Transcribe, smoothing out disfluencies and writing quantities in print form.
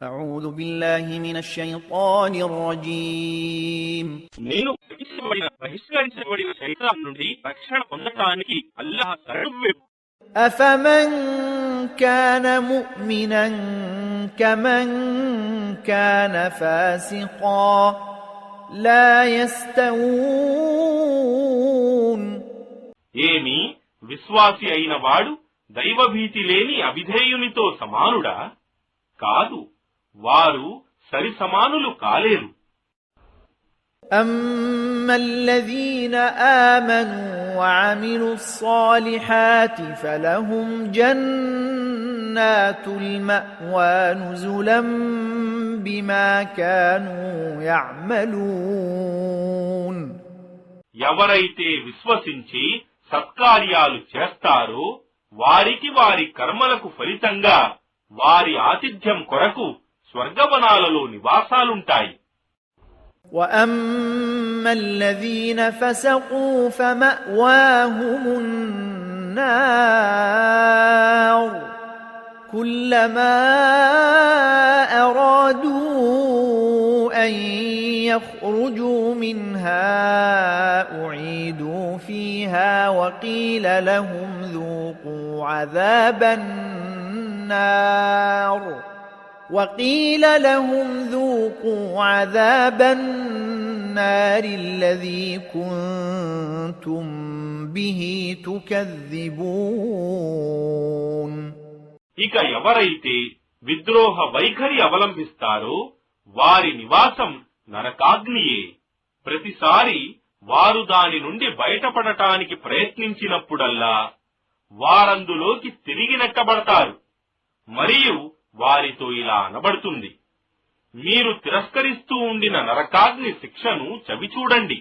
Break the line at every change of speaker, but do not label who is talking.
أعوذ بالله من الشيطان الرجيم
నేను బహిష్కరించబడిన శైతాన్ నుండి రక్షణ పొందటానికి అల్లాహ్ శరణు.
أفمن كان مؤمنا كمن كان فاسقا لا يستوون
ఏమి విశ్వాసి అయిన వాడు దైవభీతి లేని అవిధేయునితో సమానుడా? కాదు, వారు సరి సమానులు కాలేరు.
أما الذين آمنوا وعملوا الصالحات فلهم جنات المأوى نزلا بما كانوا يعملون.
ఎవరైతే విశ్వసించి సత్కార్యాలు చేస్తారో వారికి వారి కర్మలకు ఫలితంగా వారి ఆతిథ్యం కొరకు స్వర్గవనాలలో నివాసాలుంటాయి.
وأما الذين فسقوا فمأواهم النار كلما أرادوا أن يخرجوا منها أعيدوا فيها وقيل لهم ذوقوا عذاب النار الذي كنتم به تكذبون.
ఇక ఎవరైతే విద్రోహ వైఖరి అవలంబిస్తారో వారి నివాసం నరకాగ్నియే. ప్రతిసారి వారు దాని నుండి బయటపడటానికి ప్రయత్నించినప్పుడల్లా వారందులోకి తిరిగి నెట్టబడతారు. మరియు వారితో ఇలా అనబడుతుంది, మీరు తిరస్కరిస్తూ ఉండిన నరకాగ్ని శిక్షను చవిచూడండి.